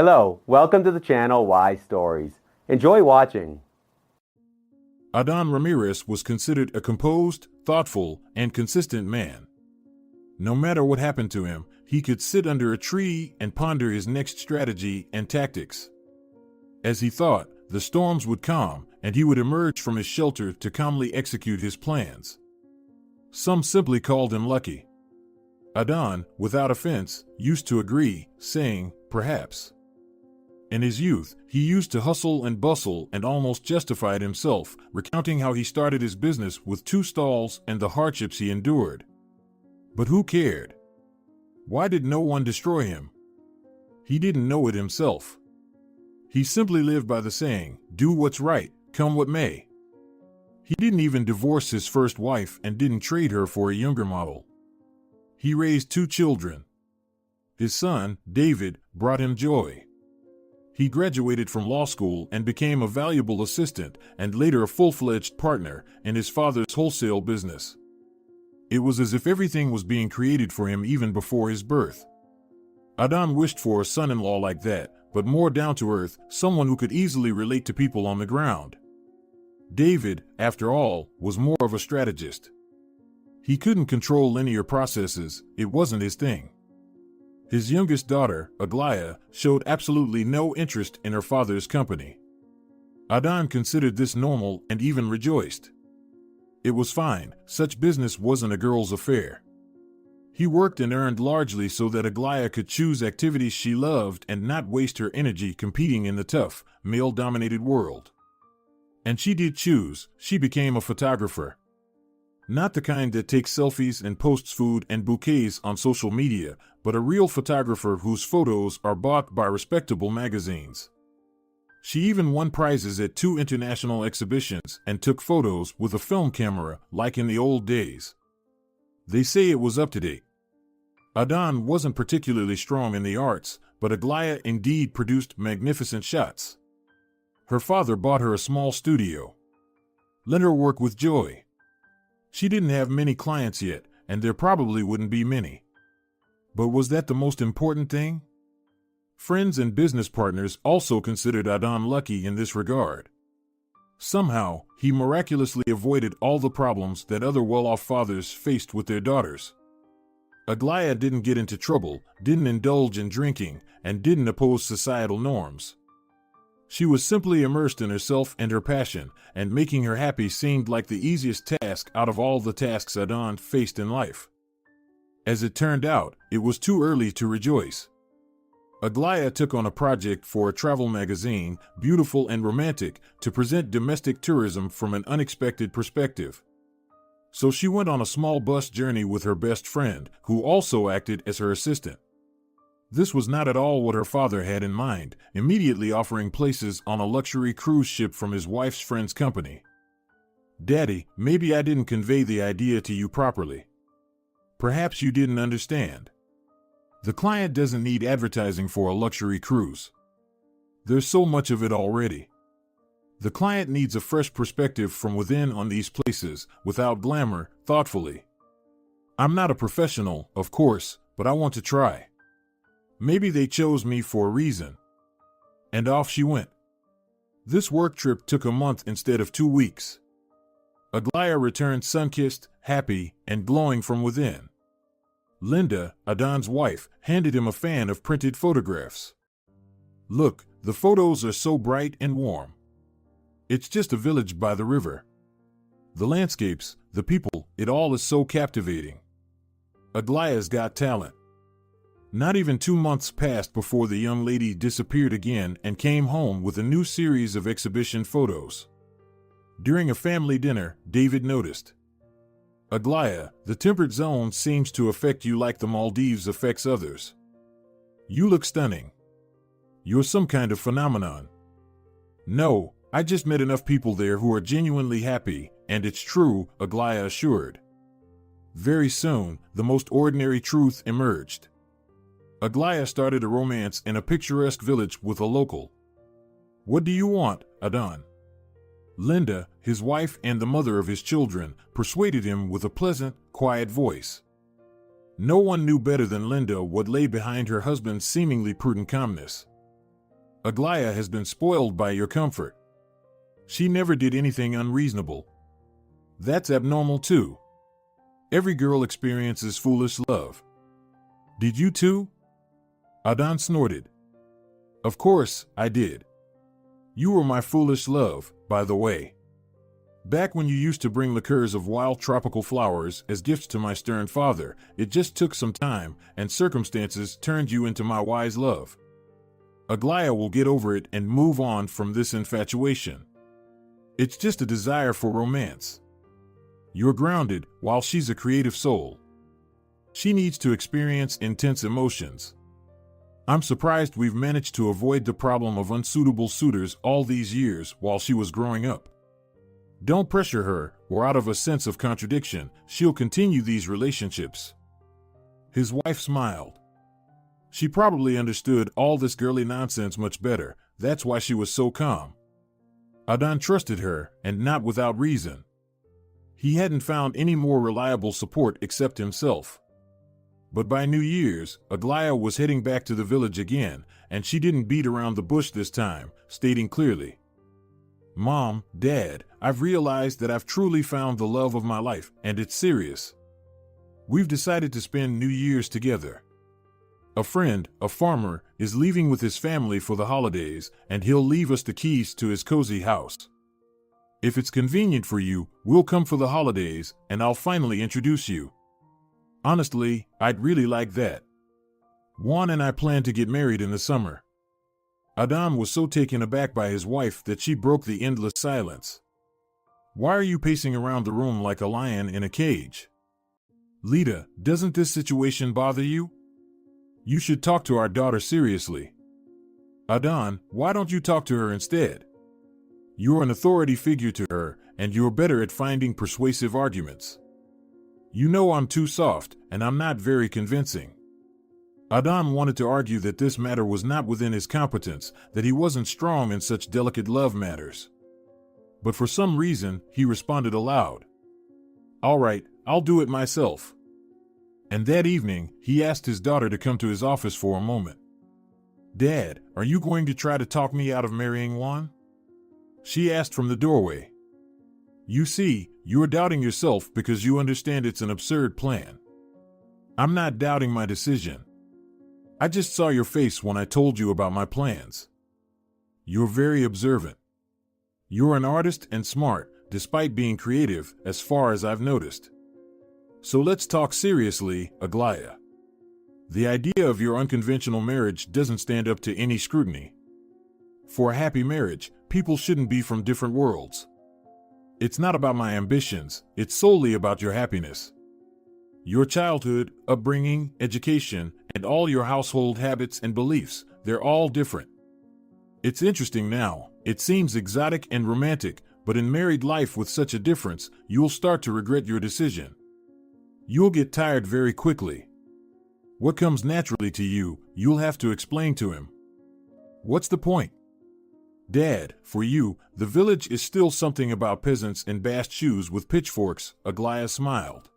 Hello, welcome to the channel Why Stories. Enjoy watching. Adán Ramirez was considered a composed, thoughtful, and consistent man. No matter what happened to him, he could sit under a tree and ponder his next strategy and tactics. As he thought, the storms would calm, and he would emerge from his shelter to calmly execute his plans. Some simply called him lucky. Adán, without offense, used to agree, saying, "Perhaps." In his youth, he used to hustle and bustle and almost justified himself, recounting how he started his business with 2 stalls and the hardships he endured. But who cared? Why did no one destroy him? He didn't know it himself. He simply lived by the saying, "Do what's right, come what may." He didn't even divorce his first wife and didn't trade her for a younger model. He raised 2 children. His son, David, brought him joy. He graduated from law school and became a valuable assistant and later a full-fledged partner in his father's wholesale business. It was as if everything was being created for him even before his birth. Adán wished for a son-in-law like that, but more down-to-earth, someone who could easily relate to people on the ground. David, after all, was more of a strategist. He couldn't control linear processes, it wasn't his thing. His youngest daughter, Aglaya, showed absolutely no interest in her father's company. Adán considered this normal and even rejoiced. It was fine, such business wasn't a girl's affair. He worked and earned largely so that Aglaya could choose activities she loved and not waste her energy competing in the tough, male-dominated world. And she did choose, she became a photographer. Not the kind that takes selfies and posts food and bouquets on social media, but a real photographer whose photos are bought by respectable magazines. She even won prizes at 2 international exhibitions and took photos with a film camera like in the old days. They say it was up to date. Adán wasn't particularly strong in the arts, but Aglaya indeed produced magnificent shots. Her father bought her a small studio. Let her work with joy. She didn't have many clients yet, and there probably wouldn't be many. But was that the most important thing? Friends and business partners also considered Adán lucky in this regard. Somehow, he miraculously avoided all the problems that other well-off fathers faced with their daughters. Aglaya didn't get into trouble, didn't indulge in drinking, and didn't oppose societal norms. She was simply immersed in herself and her passion, and making her happy seemed like the easiest task out of all the tasks Adán faced in life. As it turned out, it was too early to rejoice. Aglaya took on a project for a travel magazine, beautiful and romantic, to present domestic tourism from an unexpected perspective. So she went on a small bus journey with her best friend, who also acted as her assistant. This was not at all what her father had in mind, immediately offering places on a luxury cruise ship from his wife's friend's company. "Daddy, maybe I didn't convey the idea to you properly. Perhaps you didn't understand. The client doesn't need advertising for a luxury cruise. There's so much of it already. The client needs a fresh perspective from within on these places, without glamour, thoughtfully. I'm not a professional, of course, but I want to try. Maybe they chose me for a reason." And off she went. This work trip took a month instead of 2 weeks. Aglaya returned sun-kissed, happy, and glowing from within. Linda, Adán's wife, handed him a fan of printed photographs. "Look, the photos are so bright and warm. It's just a village by the river. The landscapes, the people, it all is so captivating. Aglaya's got talent." Not even 2 months passed before the young lady disappeared again and came home with a new series of exhibition photos. During a family dinner, David noticed, "Aglaya, the temperate zone seems to affect you like the Maldives affects others. You look stunning. You're some kind of phenomenon." "No, I just met enough people there who are genuinely happy, and it's true," Aglaya assured. Very soon, the most ordinary truth emerged. Aglaya started a romance in a picturesque village with a local. "What do you want, Adán?" Linda, his wife and the mother of his children, persuaded him with a pleasant, quiet voice. No one knew better than Linda what lay behind her husband's seemingly prudent calmness. Aglaia has been spoiled by your comfort. She never did anything unreasonable. That's abnormal too. Every girl experiences foolish love. Did you too? Adan snorted. Of course, I did. You were my foolish love, by the way. Back when you used to bring liqueurs of wild tropical flowers as gifts to my stern father, it just took some time, and circumstances turned you into my wise love. Aglaia will get over it and move on from this infatuation. It's just a desire for romance. You're grounded, while she's a creative soul. She needs to experience intense emotions. I'm surprised we've managed to avoid the problem of unsuitable suitors all these years while she was growing up. Don't pressure her, or out of a sense of contradiction, she'll continue these relationships. His wife smiled. She probably understood all this girly nonsense much better, that's why she was so calm. Adan trusted her, and not without reason. He hadn't found any more reliable support except himself. But by New Year's, Aglaia was heading back to the village again, and she didn't beat around the bush this time, stating clearly, Mom, Dad, I've realized that I've truly found the love of my life, and it's serious. We've decided to spend New Year's together. A friend, a farmer, is leaving with his family for the holidays, and he'll leave us the keys to his cozy house. If it's convenient for you, we'll come for the holidays, and I'll finally introduce you. Honestly, I'd really like that. Juan and I plan to get married in the summer. Adan was so taken aback by his wife that she broke the endless silence. Why are you pacing around the room like a lion in a cage? Lita, doesn't this situation bother you? You should talk to our daughter seriously. Adan, why don't you talk to her instead? You're an authority figure to her, and you're better at finding persuasive arguments. You know I'm too soft, and I'm not very convincing. Adan wanted to argue that this matter was not within his competence, that he wasn't strong in such delicate love matters. But for some reason, he responded aloud. All right, I'll do it myself. And that evening, he asked his daughter to come to his office for a moment. Dad, are you going to try to talk me out of marrying Juan? She asked from the doorway. You see, you're doubting yourself because you understand it's an absurd plan. I'm not doubting my decision. I just saw your face when I told you about my plans. You're very observant. You're an artist and smart, despite being creative, as far as I've noticed. So let's talk seriously, Aglaia. The idea of your unconventional marriage doesn't stand up to any scrutiny. For a happy marriage, people shouldn't be from different worlds. It's not about my ambitions, it's solely about your happiness. Your childhood, upbringing, education, and all your household habits and beliefs, they're all different. It's interesting now, it seems exotic and romantic, but in married life with such a difference, you'll start to regret your decision. You'll get tired very quickly. What comes naturally to you, you'll have to explain to him. What's the point? Dad, for you, the village is still something about peasants in bast shoes with pitchforks, Aglaia smiled.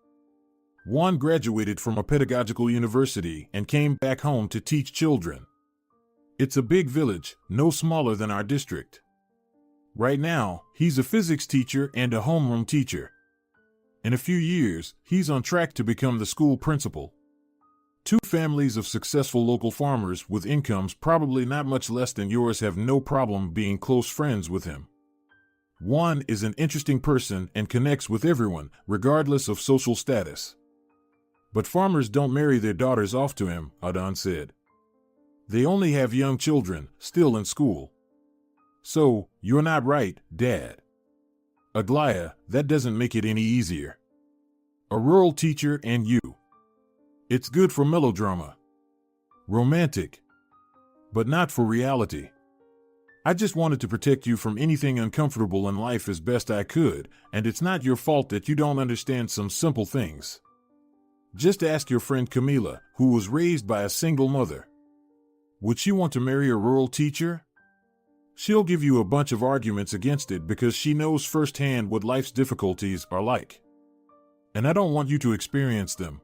Juan graduated from a pedagogical university and came back home to teach children. It's a big village, no smaller than our district. Right now, he's a physics teacher and a homeroom teacher. In a few years, he's on track to become the school principal. Two families of successful local farmers with incomes probably not much less than yours have no problem being close friends with him. Juan is an interesting person and connects with everyone, regardless of social status. But farmers don't marry their daughters off to him, Adan said. They only have young children, still in school. So, you're not right, Dad. Aglaia, that doesn't make it any easier. A rural teacher and you. It's good for melodrama. Romantic. But not for reality. I just wanted to protect you from anything uncomfortable in life as best I could, and it's not your fault that you don't understand some simple things. Just ask your friend Camila, who was raised by a single mother. Would she want to marry a rural teacher? She'll give you a bunch of arguments against it because she knows firsthand what life's difficulties are like. And I don't want you to experience them.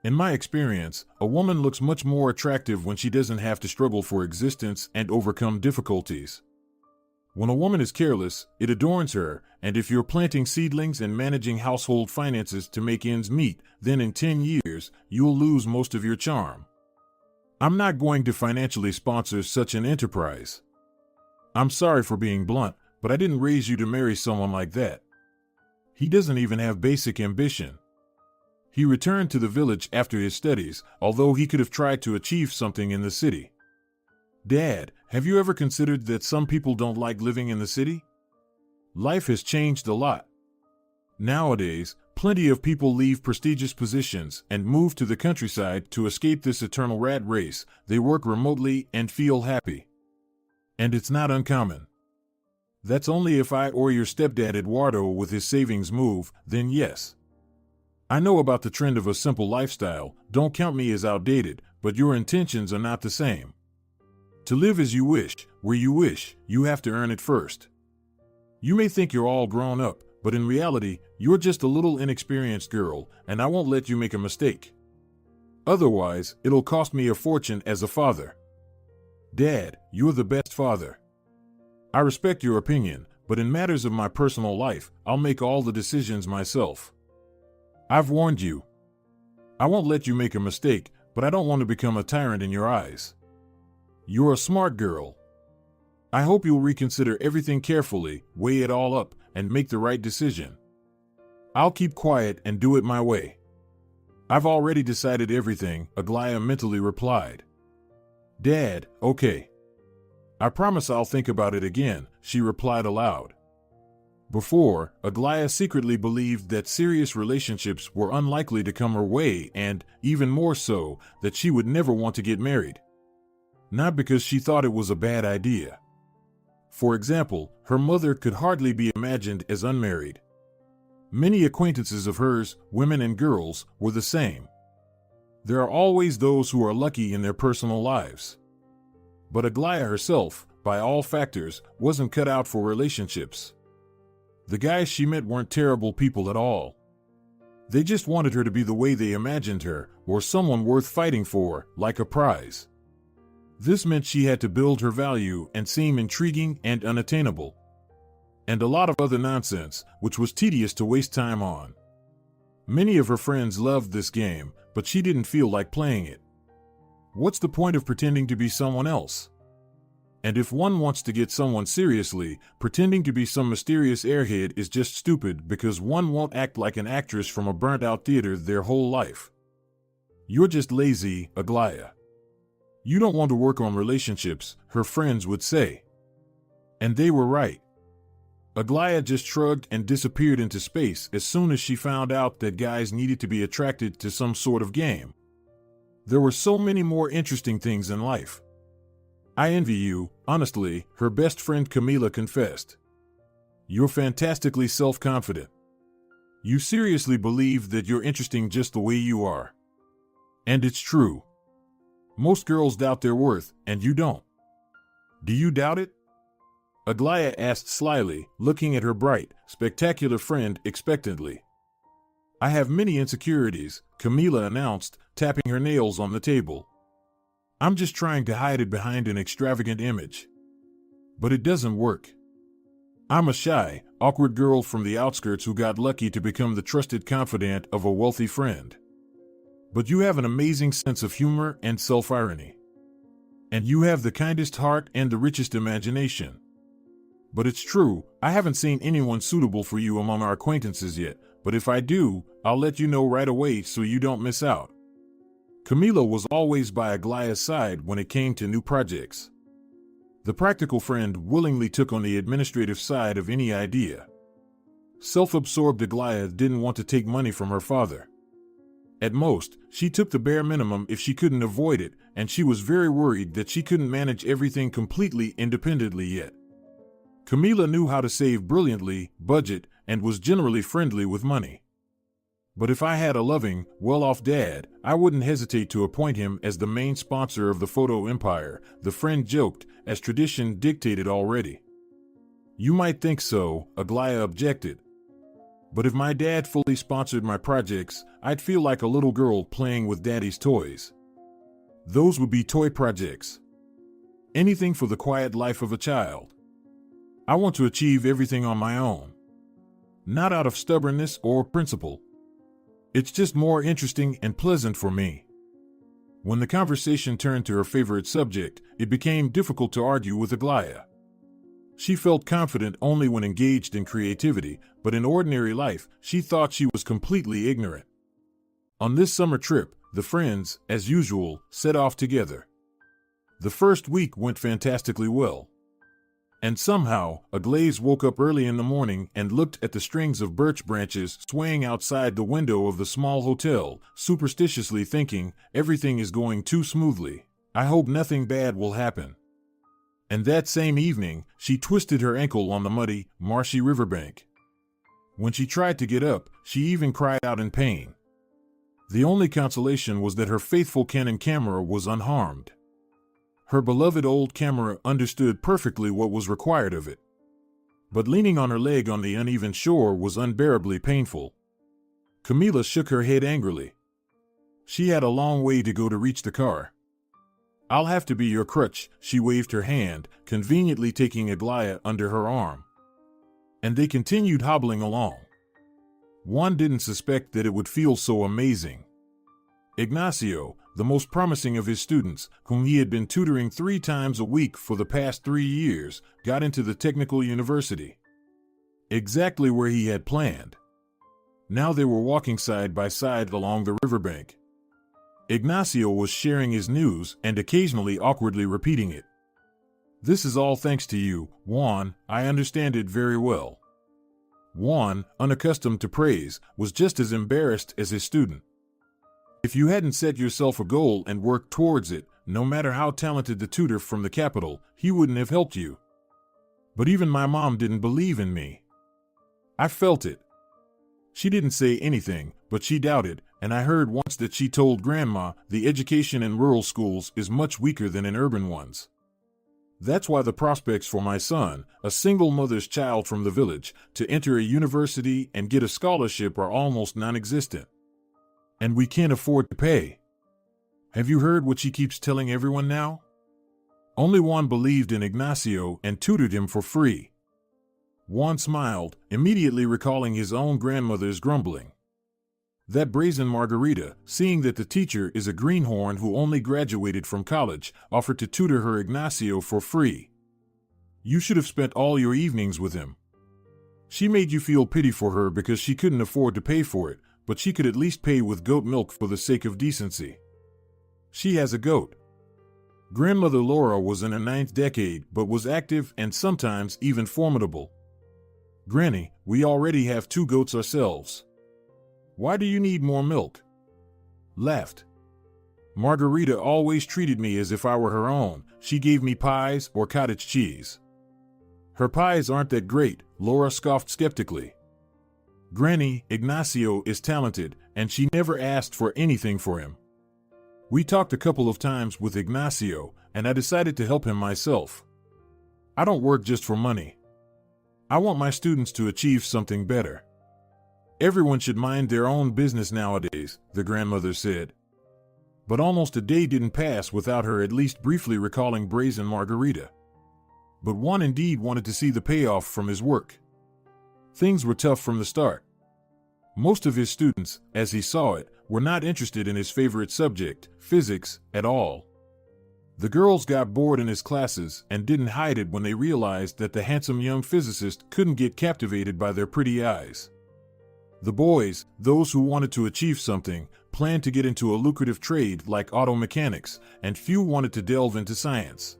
In my experience, a woman looks much more attractive when she doesn't have to struggle for existence and overcome difficulties. When a woman is careless, it adorns her, and if you're planting seedlings and managing household finances to make ends meet, then in 10 years, you'll lose most of your charm. I'm not going to financially sponsor such an enterprise. I'm sorry for being blunt, but I didn't raise you to marry someone like that. He doesn't even have basic ambition. He returned to the village after his studies, although he could have tried to achieve something in the city. Dad, have you ever considered that some people don't like living in the city? Life has changed a lot. Nowadays, plenty of people leave prestigious positions and move to the countryside to escape this eternal rat race. They work remotely and feel happy. And it's not uncommon. That's only if I or your stepdad Eduardo with his savings move, then yes. I know about the trend of a simple lifestyle, don't count me as outdated, but your intentions are not the same. To live as you wish, where you wish, you have to earn it first. You may think you're all grown up, but in reality, you're just a little inexperienced girl, and I won't let you make a mistake. Otherwise, it'll cost me a fortune as a father. Dad, you're the best father. I respect your opinion, but in matters of my personal life, I'll make all the decisions myself. I've warned you. I won't let you make a mistake, but I don't want to become a tyrant in your eyes. You're a smart girl. I hope you'll reconsider everything carefully, weigh it all up, and make the right decision. I'll keep quiet and do it my way. I've already decided everything, Aglaia mentally replied. Dad, okay. I promise I'll think about it again, she replied aloud. Before, Aglaia secretly believed that serious relationships were unlikely to come her way and, even more so, that she would never want to get married. Not because she thought it was a bad idea. For example, her mother could hardly be imagined as unmarried. Many acquaintances of hers, women and girls, were the same. There are always those who are lucky in their personal lives. But Aglaia herself, by all factors, wasn't cut out for relationships. The guys she met weren't terrible people at all. They just wanted her to be the way they imagined her, or someone worth fighting for, like a prize. This meant she had to build her value and seem intriguing and unattainable. And a lot of other nonsense, which was tedious to waste time on. Many of her friends loved this game, but she didn't feel like playing it. What's the point of pretending to be someone else? And if one wants to get someone seriously, pretending to be some mysterious airhead is just stupid because one won't act like an actress from a burnt-out theater their whole life. You're just lazy, Aglaia. You don't want to work on relationships, her friends would say. And they were right. Aglaia just shrugged and disappeared into space as soon as she found out that guys needed to be attracted to some sort of game. There were so many more interesting things in life. I envy you, honestly, her best friend Camila confessed. You're fantastically self-confident. You seriously believe that you're interesting just the way you are. And it's true. Most girls doubt their worth, and you don't. Do you doubt it? Aglaia asked slyly, looking at her bright, spectacular friend expectantly. I have many insecurities, Camila announced, tapping her nails on the table. I'm just trying to hide it behind an extravagant image. But it doesn't work. I'm a shy, awkward girl from the outskirts who got lucky to become the trusted confidant of a wealthy friend. But you have an amazing sense of humor and self-irony. And you have the kindest heart and the richest imagination. But it's true, I haven't seen anyone suitable for you among our acquaintances yet, but if I do, I'll let you know right away so you don't miss out. Camila was always by Aglaia's side when it came to new projects. The practical friend willingly took on the administrative side of any idea. Self-absorbed Aglaia didn't want to take money from her father. At most, she took the bare minimum if she couldn't avoid it, and she was very worried that she couldn't manage everything completely independently yet. Camila knew how to save brilliantly, budget, and was generally friendly with money. But if I had a loving, well-off dad, I wouldn't hesitate to appoint him as the main sponsor of the photo empire, the friend joked, as tradition dictated already. You might think so, Aglaia objected. But if my dad fully sponsored my projects, I'd feel like a little girl playing with daddy's toys. Those would be toy projects. Anything for the quiet life of a child. I want to achieve everything on my own. Not out of stubbornness or principle. It's just more interesting and pleasant for me. When the conversation turned to her favorite subject, it became difficult to argue with Aglaia. She felt confident only when engaged in creativity, but in ordinary life, she thought she was completely ignorant. On this summer trip, the friends, as usual, set off together. The first week went fantastically well. And somehow, Aglaia woke up early in the morning and looked at the strings of birch branches swaying outside the window of the small hotel, superstitiously thinking, everything is going too smoothly. I hope nothing bad will happen. And that same evening, she twisted her ankle on the muddy, marshy riverbank. When she tried to get up, she even cried out in pain. The only consolation was that her faithful Canon camera was unharmed. Her beloved old camera understood perfectly what was required of it. But leaning on her leg on the uneven shore was unbearably painful. Camila shook her head angrily. She had a long way to go to reach the car. I'll have to be your crutch, she waved her hand, conveniently taking Aglaia under her arm. And they continued hobbling along. Juan didn't suspect that it would feel so amazing. Ignacio, the most promising of his students, whom he had been tutoring 3 times a week for the past 3 years, got into the technical university. Exactly where he had planned. Now they were walking side by side along the riverbank. Ignacio was sharing his news and occasionally awkwardly repeating it. This is all thanks to you, Juan, I understand it very well. Juan, unaccustomed to praise, was just as embarrassed as his student. If you hadn't set yourself a goal and worked towards it, no matter how talented the tutor from the capital, he wouldn't have helped you. But even my mom didn't believe in me. I felt it. She didn't say anything, but she doubted, and I heard once that she told Grandma the education in rural schools is much weaker than in urban ones. That's why the prospects for my son, a single mother's child from the village, to enter a university and get a scholarship are almost non-existent. And we can't afford to pay. Have you heard what she keeps telling everyone now? Only Juan believed in Ignacio and tutored him for free. Juan smiled, immediately recalling his own grandmother's grumbling. That brazen Margarita, seeing that the teacher is a greenhorn who only graduated from college, offered to tutor her Ignacio for free. You should have spent all your evenings with him. She made you feel pity for her because she couldn't afford to pay for it, but she could at least pay with goat milk for the sake of decency. She has a goat. Grandmother Laura was in her 9th decade but was active and sometimes even formidable. Granny, we already have 2 goats ourselves. Why do you need more milk? Laughed. Margarita always treated me as if I were her own. She gave me pies or cottage cheese. Her pies aren't that great, Laura scoffed skeptically. Granny, Ignacio is talented, and she never asked for anything for him. We talked a couple of times with Ignacio, and I decided to help him myself. I don't work just for money. I want my students to achieve something better. Everyone should mind their own business nowadays, the grandmother said. But almost a day didn't pass without her at least briefly recalling brazen Margarita. But Juan indeed wanted to see the payoff from his work. Things were tough from the start. Most of his students, as he saw it, were not interested in his favorite subject, physics, at all. The girls got bored in his classes and didn't hide it when they realized that the handsome young physicist couldn't get captivated by their pretty eyes. The boys, those who wanted to achieve something, planned to get into a lucrative trade like auto mechanics, and few wanted to delve into science.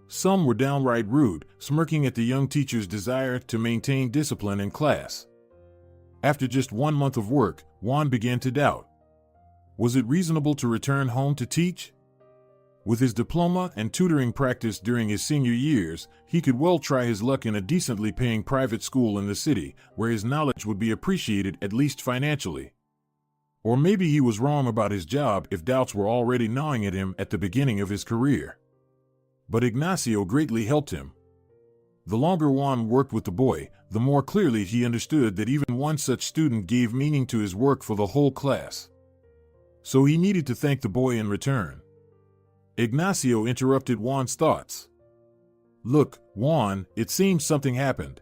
Some were downright rude, smirking at the young teacher's desire to maintain discipline in class. After just 1 month of work, Juan began to doubt. Was it reasonable to return home to teach? With his diploma and tutoring practice during his senior years, he could well try his luck in a decently paying private school in the city, where his knowledge would be appreciated at least financially. Or maybe he was wrong about his job if doubts were already gnawing at him at the beginning of his career. But Ignacio greatly helped him. The longer Juan worked with the boy, the more clearly he understood that even one such student gave meaning to his work for the whole class. So he needed to thank the boy in return. Ignacio interrupted Juan's thoughts. "Look, Juan, it seems something happened."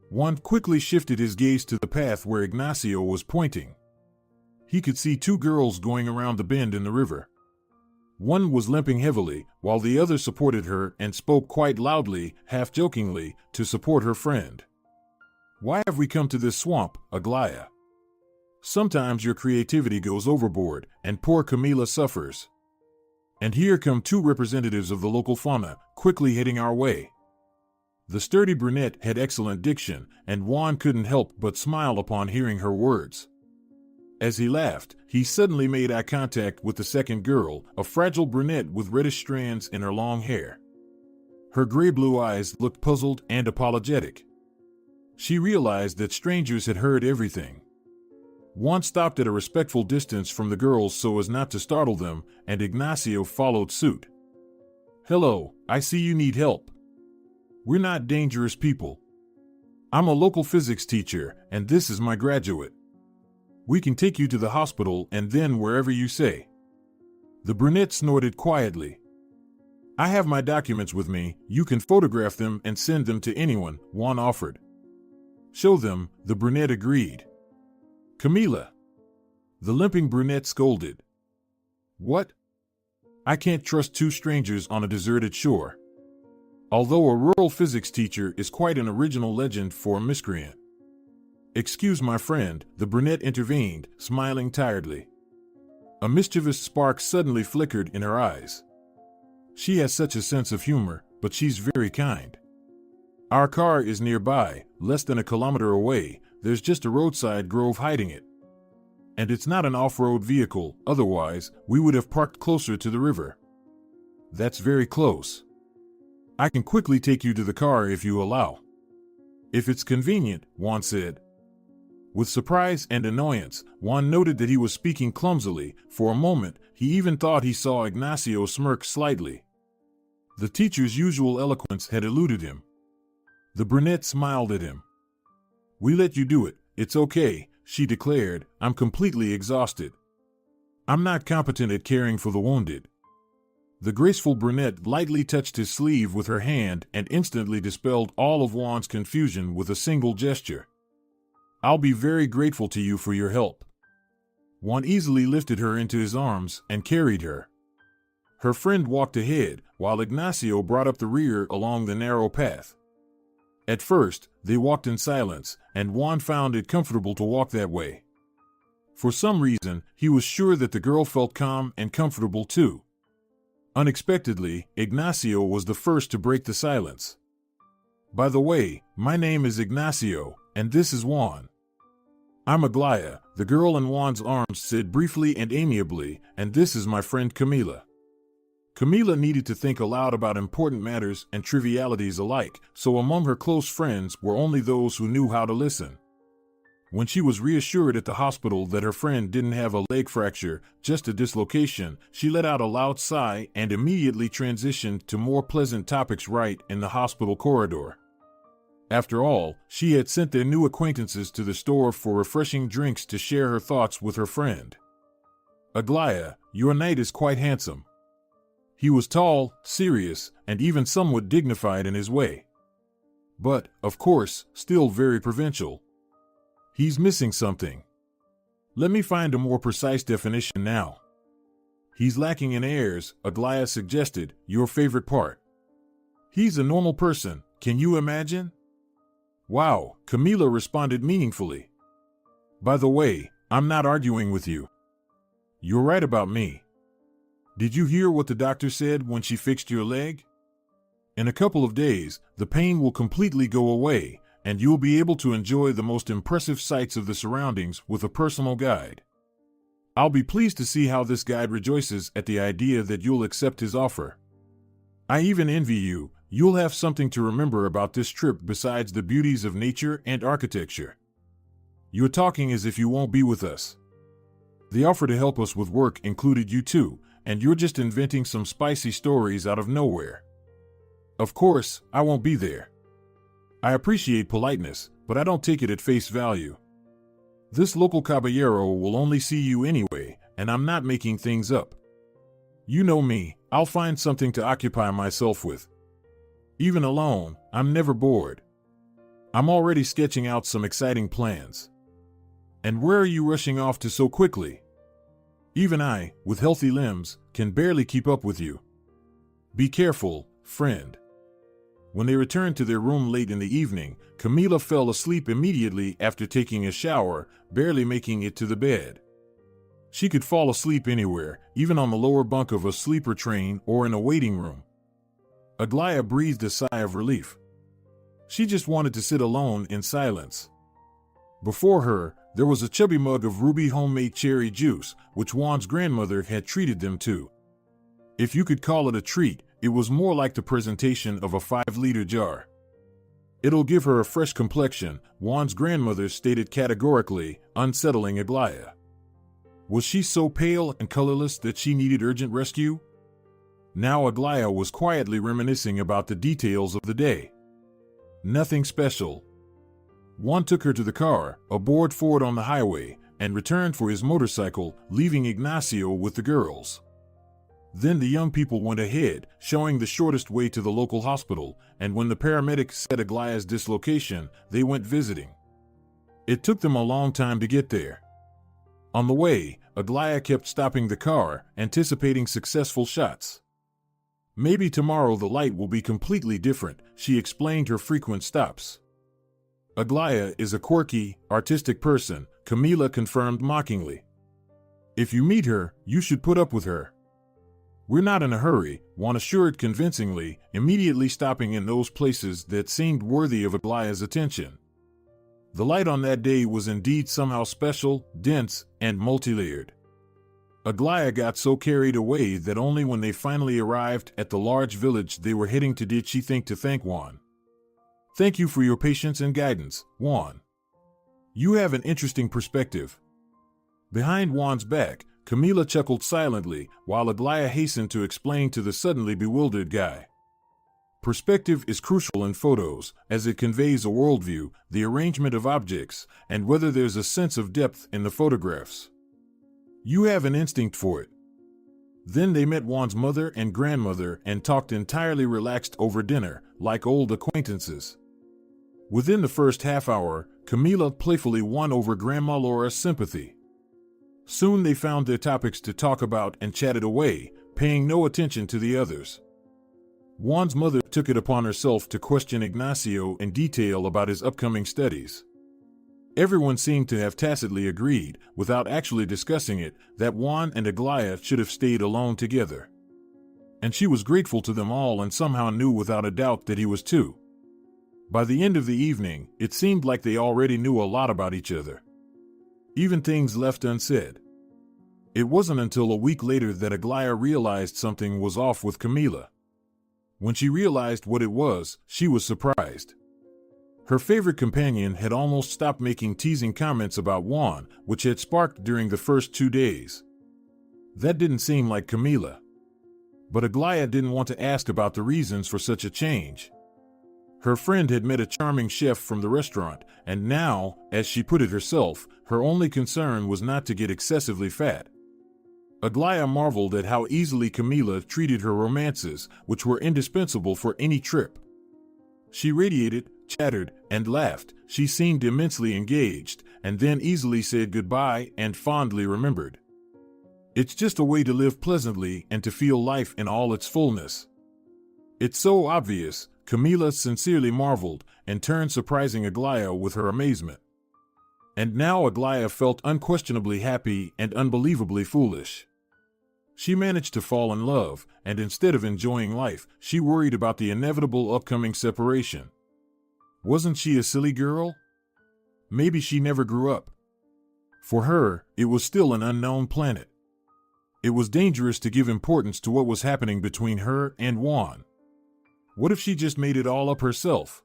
Juan quickly shifted his gaze to the path where Ignacio was pointing. He could see two girls going around the bend in the river. One was limping heavily, while the other supported her and spoke quite loudly, half-jokingly, to support her friend. "Why have we come to this swamp, Aglaya? Sometimes your creativity goes overboard, and poor Camila suffers. And here come two representatives of the local fauna, quickly heading our way." The sturdy brunette had excellent diction, and Juan couldn't help but smile upon hearing her words. As he laughed, he suddenly made eye contact with the second girl, a fragile brunette with reddish strands in her long hair. Her gray-blue eyes looked puzzled and apologetic. She realized that strangers had heard everything. Juan stopped at a respectful distance from the girls so as not to startle them, and Ignacio followed suit. "Hello, I see you need help. We're not dangerous people. I'm a local physics teacher, and this is my graduate. We can take you to the hospital and then wherever you say." The brunette snorted quietly. "I have my documents with me. You can photograph them and send them to anyone," Juan offered. "Show them," the brunette agreed. "Camila." The limping brunette scolded. "What? I can't trust two strangers on a deserted shore." Although a rural physics teacher is quite an original legend for a miscreant. "Excuse my friend," the brunette intervened, smiling tiredly. A mischievous spark suddenly flickered in her eyes. "She has such a sense of humor, but she's very kind. Our car is nearby, less than a kilometer away. There's just a roadside grove hiding it. And it's not an off-road vehicle, otherwise we would have parked closer to the river." "That's very close. I can quickly take you to the car if you allow." "If it's convenient," Juan said. With surprise and annoyance, Juan noted that he was speaking clumsily. For a moment, he even thought he saw Ignacio smirk slightly. The teacher's usual eloquence had eluded him. The brunette smiled at him. "We let you do it. It's okay," she declared. "I'm completely exhausted. I'm not competent at caring for the wounded." The graceful brunette lightly touched his sleeve with her hand and instantly dispelled all of Juan's confusion with a single gesture. "I'll be very grateful to you for your help." Juan easily lifted her into his arms and carried her. Her friend walked ahead, while Ignacio brought up the rear along the narrow path. At first, they walked in silence, and Juan found it comfortable to walk that way. For some reason, he was sure that the girl felt calm and comfortable too. Unexpectedly, Ignacio was the first to break the silence. "By the way, my name is Ignacio, and this is Juan." "I'm Aglaya," the girl in Juan's arms said briefly and amiably, "and this is my friend Camila." Camila needed to think aloud about important matters and trivialities alike, so among her close friends were only those who knew how to listen. When she was reassured at the hospital that her friend didn't have a leg fracture, just a dislocation, she let out a loud sigh and immediately transitioned to more pleasant topics right in the hospital corridor. After all, she had sent their new acquaintances to the store for refreshing drinks to share her thoughts with her friend. "Aglaya, your knight is quite handsome." He was tall, serious, and even somewhat dignified in his way. But, of course, still very provincial. "He's missing something. Let me find a more precise definition now." "He's lacking in airs," Aglaya suggested, "your favorite part." "He's a normal person, can you imagine?" "Wow," Camila responded meaningfully. "By the way, I'm not arguing with you. You're right about me. Did you hear what the doctor said when she fixed your leg? In a couple of days, the pain will completely go away, and you'll be able to enjoy the most impressive sights of the surroundings with a personal guide. I'll be pleased to see how this guide rejoices at the idea that you'll accept his offer. I even envy you. You'll have something to remember about this trip besides the beauties of nature and architecture. You're talking as if you won't be with us. The offer to help us with work included you too, and you're just inventing some spicy stories out of nowhere. Of course, I won't be there. I appreciate politeness, but I don't take it at face value." This local caballero will only see you anyway, and I'm not making things up. You know me, I'll find something to occupy myself with. Even alone, I'm never bored. I'm already sketching out some exciting plans. And where are you rushing off to so quickly? Even I, with healthy limbs, can barely keep up with you. Be careful, friend. When they returned to their room late in the evening, Camila fell asleep immediately after taking a shower, barely making it to the bed. She could fall asleep anywhere, even on the lower bunk of a sleeper train or in a waiting room. Aglaya breathed a sigh of relief. She just wanted to sit alone in silence. Before her, there was a chubby mug of ruby homemade cherry juice, which Juan's grandmother had treated them to. If you could call it a treat, it was more like the presentation of a 5-liter jar. It'll give her a fresh complexion, Juan's grandmother stated categorically, unsettling Aglaya. Was she so pale and colorless that she needed urgent rescue? Now Aglaya was quietly reminiscing about the details of the day. Nothing special. Juan took her to the car, aboard Ford on the highway, and returned for his motorcycle, leaving Ignacio with the girls. Then the young people went ahead, showing the shortest way to the local hospital, and when the paramedics said Aglaya's dislocation, they went visiting. It took them a long time to get there. On the way, Aglaya kept stopping the car, anticipating successful shots. Maybe tomorrow the light will be completely different, she explained her frequent stops. Aglaya is a quirky, artistic person, Camila confirmed mockingly. If you meet her, you should put up with her. We're not in a hurry, Juan assured convincingly, immediately stopping in those places that seemed worthy of Aglaya's attention. The light on that day was indeed somehow special, dense, and multi-layered. Aglaya got so carried away that only when they finally arrived at the large village they were heading to did she think to thank Juan. Thank you for your patience and guidance, Juan. You have an interesting perspective. Behind Juan's back, Camila chuckled silently, while Aglaya hastened to explain to the suddenly bewildered guy. Perspective is crucial in photos, as it conveys a worldview, the arrangement of objects, and whether there's a sense of depth in the photographs. You have an instinct for it. Then they met Juan's mother and grandmother and talked entirely relaxed over dinner, like old acquaintances. Within the first half hour, Camila playfully won over Grandma Laura's sympathy. Soon they found their topics to talk about and chatted away, paying no attention to the others. Juan's mother took it upon herself to question Ignacio in detail about his upcoming studies. Everyone seemed to have tacitly agreed, without actually discussing it, that Juan and Aglaya should have stayed alone together. And she was grateful to them all and somehow knew without a doubt that he was too. By the end of the evening, it seemed like they already knew a lot about each other. Even things left unsaid. It wasn't until a week later that Aglaya realized something was off with Camila. When she realized what it was, she was surprised. Her favorite companion had almost stopped making teasing comments about Juan, which had sparked during the first 2 days. That didn't seem like Camila. But Aglaya didn't want to ask about the reasons for such a change. Her friend had met a charming chef from the restaurant, and now, as she put it herself, her only concern was not to get excessively fat. Aglaya marveled at how easily Camila treated her romances, which were indispensable for any trip. She radiated, chattered, and laughed. She seemed immensely engaged, and then easily said goodbye and fondly remembered. It's just a way to live pleasantly and to feel life in all its fullness. It's so obvious, Camila sincerely marveled, and turned surprising Aglaya with her amazement. And now Aglaya felt unquestionably happy and unbelievably foolish. She managed to fall in love, and instead of enjoying life, she worried about the inevitable upcoming separation. Wasn't she a silly girl? Maybe she never grew up. For her, it was still an unknown planet. It was dangerous to give importance to what was happening between her and Juan. What if she just made it all up herself?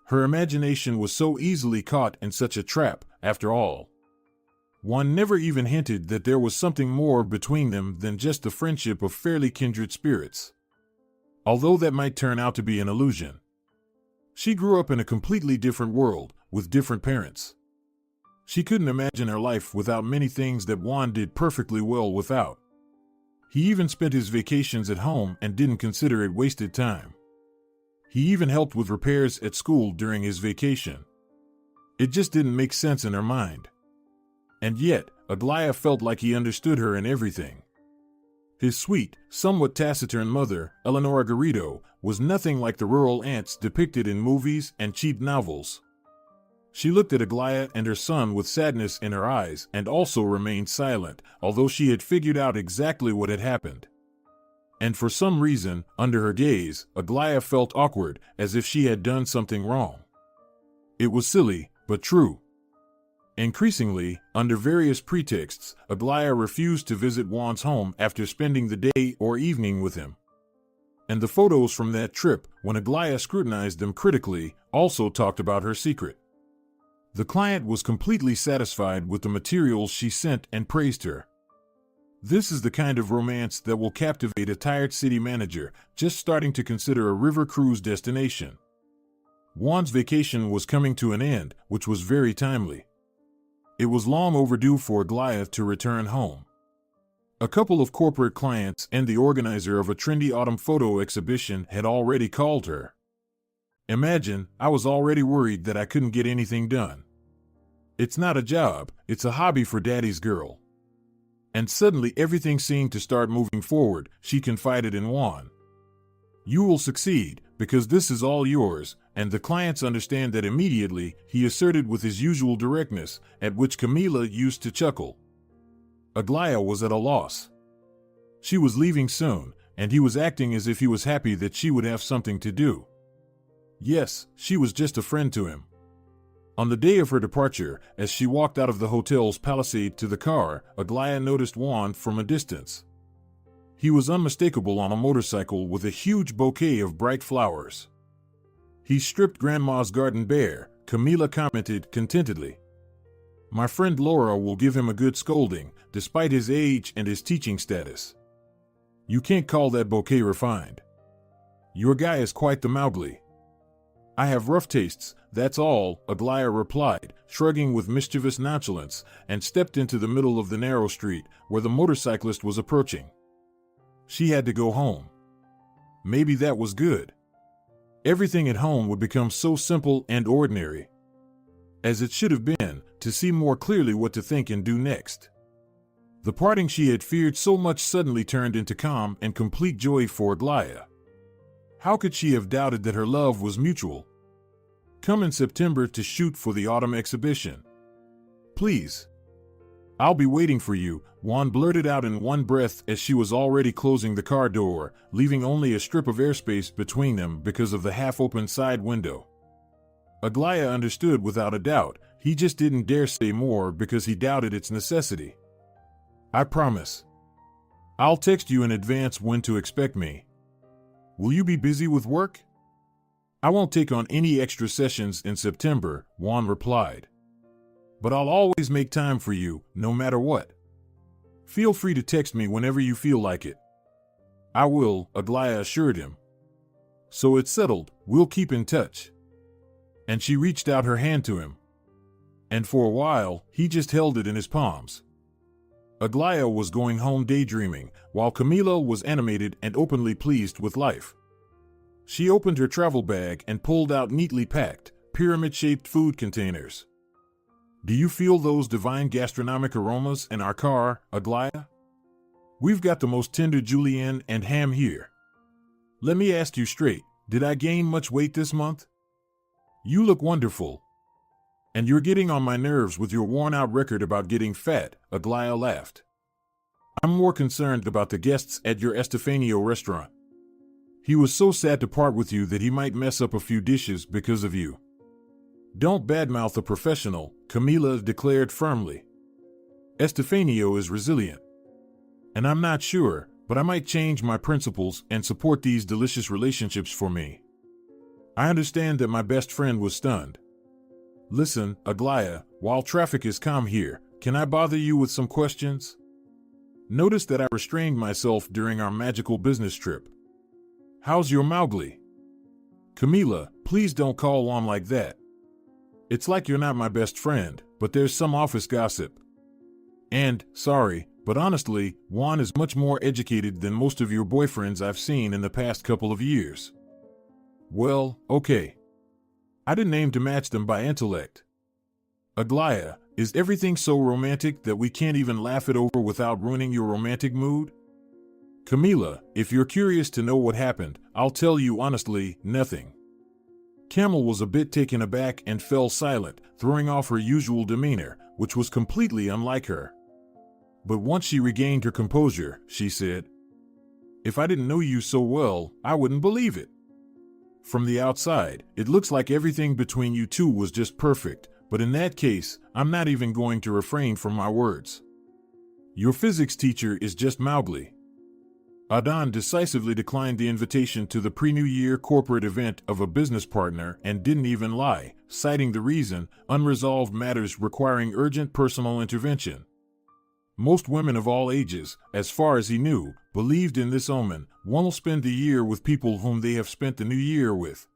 Her imagination was so easily caught in such a trap, after all. Juan never even hinted that there was something more between them than just the friendship of fairly kindred spirits. Although that might turn out to be an illusion. She grew up in a completely different world, with different parents. She couldn't imagine her life without many things that Juan did perfectly well without. He even spent his vacations at home and didn't consider it wasted time. He even helped with repairs at school during his vacation. It just didn't make sense in her mind. And yet, Aglaya felt like he understood her in everything. His sweet, somewhat taciturn mother, Eleonora Garrido, was nothing like the rural aunts depicted in movies and cheap novels. She looked at Aglaya and her son with sadness in her eyes and also remained silent, although she had figured out exactly what had happened. And for some reason, under her gaze, Aglaya felt awkward, as if she had done something wrong. It was silly, but true. Increasingly, under various pretexts, Aglaya refused to visit Juan's home after spending the day or evening with him. And the photos from that trip, when Aglaya scrutinized them critically, also talked about her secret. The client was completely satisfied with the materials she sent and praised her. This is the kind of romance that will captivate a tired city manager just starting to consider a river cruise destination. Juan's vacation was coming to an end, which was very timely. It was long overdue for Aglaya to return home. A couple of corporate clients and the organizer of a trendy autumn photo exhibition had already called her. Imagine, I was already worried that I couldn't get anything done. It's not a job, it's a hobby for daddy's girl. And suddenly everything seemed to start moving forward, she confided in Juan. You will succeed, because this is all yours, and the clients understand that immediately, he asserted with his usual directness, at which Camila used to chuckle. Aglaya was at a loss. She was leaving soon, and he was acting as if he was happy that she would have something to do. Yes, she was just a friend to him. On the day of her departure, as she walked out of the hotel's palisade to the car, Aglaya noticed Juan from a distance. He was unmistakable on a motorcycle with a huge bouquet of bright flowers. He stripped Grandma's garden bare, Camila commented contentedly. My friend Laura will give him a good scolding, despite his age and his teaching status. You can't call that bouquet refined. Your guy is quite the Mowgli. I have rough tastes, that's all, Aglaya replied, shrugging with mischievous nonchalance, and stepped into the middle of the narrow street, where the motorcyclist was approaching. She had to go home. Maybe that was good. Everything at home would become so simple and ordinary. As it should have been, to see more clearly what to think and do next. The parting she had feared so much suddenly turned into calm and complete joy for Aglaya. How could she have doubted that her love was mutual? Come in September to shoot for the autumn exhibition. Please. I'll be waiting for you, Juan blurted out in one breath as she was already closing the car door, leaving only a strip of airspace between them because of the half-open side window. Aglaya understood without a doubt, he just didn't dare say more because he doubted its necessity. I promise. I'll text you in advance when to expect me. Will you be busy with work? I won't take on any extra sessions in September, Juan replied. But I'll always make time for you, no matter what. Feel free to text me whenever you feel like it. I will, Aglaya assured him. So it's settled, we'll keep in touch. And she reached out her hand to him. And for a while, he just held it in his palms. Aglaya was going home daydreaming, while Camila was animated and openly pleased with life. She opened her travel bag and pulled out neatly packed, pyramid-shaped food containers. Do you feel those divine gastronomic aromas in our car, Aglaya? We've got the most tender julienne and ham here. Let me ask you straight, did I gain much weight this month? You look wonderful. And you're getting on my nerves with your worn-out record about getting fat, Aglaya laughed. I'm more concerned about the guests at your Estefanio restaurant. He was so sad to part with you that he might mess up a few dishes because of you. Don't badmouth a professional, Camila declared firmly. Estefanio is resilient. And I'm not sure, but I might change my principles and support these delicious relationships for me. I understand that my best friend was stunned. Listen, Aglaya, while traffic is calm here, can I bother you with some questions? Notice that I restrained myself during our magical business trip. How's your Mowgli? Camila, please don't call on like that. It's like you're not my best friend, but there's some office gossip. And, sorry, but honestly, Juan is much more educated than most of your boyfriends I've seen in the past couple of years. Well, okay. I didn't aim to match them by intellect. Aglaia, is everything so romantic that we can't even laugh it over without ruining your romantic mood? Camila, if you're curious to know what happened, I'll tell you honestly, nothing. Camel was a bit taken aback and fell silent, throwing off her usual demeanor, which was completely unlike her. But once she regained her composure, she said, "If I didn't know you so well, I wouldn't believe it. From the outside, it looks like everything between you two was just perfect, but in that case, I'm not even going to refrain from my words. Your physics teacher is just Mowgli." Adan decisively declined the invitation to the pre-New Year corporate event of a business partner and didn't even lie, citing the reason, unresolved matters requiring urgent personal intervention. Most women of all ages, as far as he knew, believed in this omen: one will spend the year with people whom they have spent the new year with.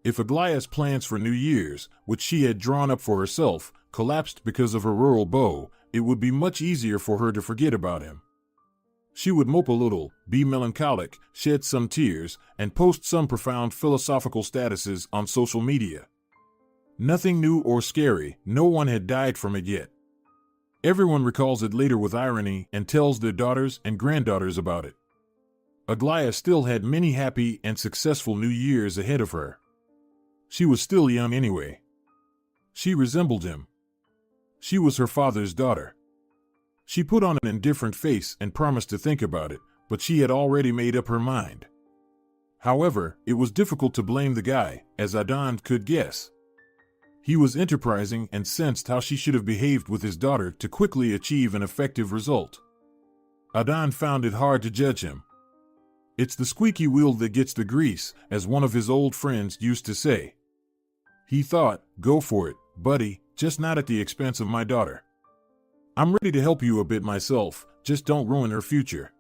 If Aglaia's plans for New Year's, which she had drawn up for herself, collapsed because of her rural beau, it would be much easier for her to forget about him. She would mope a little, be melancholic, shed some tears, and post some profound philosophical statuses on social media. Nothing new or scary, no one had died from it yet. Everyone recalls it later with irony and tells their daughters and granddaughters about it. Aglaia still had many happy and successful New Years ahead of her. She was still young anyway. She resembled him. She was her father's daughter. She put on an indifferent face and promised to think about it, but she had already made up her mind. However, it was difficult to blame the guy, as Adan could guess. He was enterprising and sensed how she should have behaved with his daughter to quickly achieve an effective result. Adan found it hard to judge him. It's the squeaky wheel that gets the grease, as one of his old friends used to say. He thought, go for it, buddy, just not at the expense of my daughter. I'm ready to help you a bit myself, just don't ruin her future.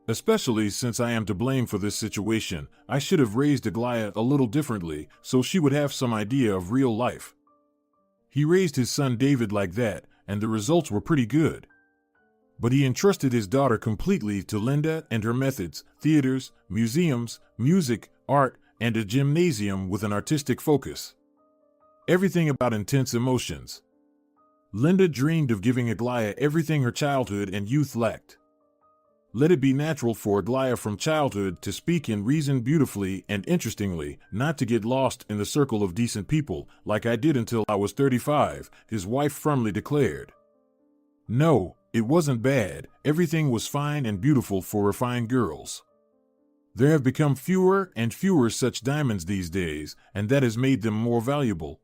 Especially since I am to blame for this situation, I should have raised Aglaia a little differently so she would have some idea of real life. He raised his son David like that, and the results were pretty good. But he entrusted his daughter completely to Linda and her methods, theaters, museums, music, art, and a gymnasium with an artistic focus. Everything about intense emotions. Linda dreamed of giving Aglaia everything her childhood and youth lacked. Let it be natural for Aglaia from childhood to speak and reason beautifully and interestingly, not to get lost in the circle of decent people, like I did until I was 35, his wife firmly declared. No, it wasn't bad, everything was fine and beautiful for refined girls. There have become fewer and fewer such diamonds these days, and that has made them more valuable.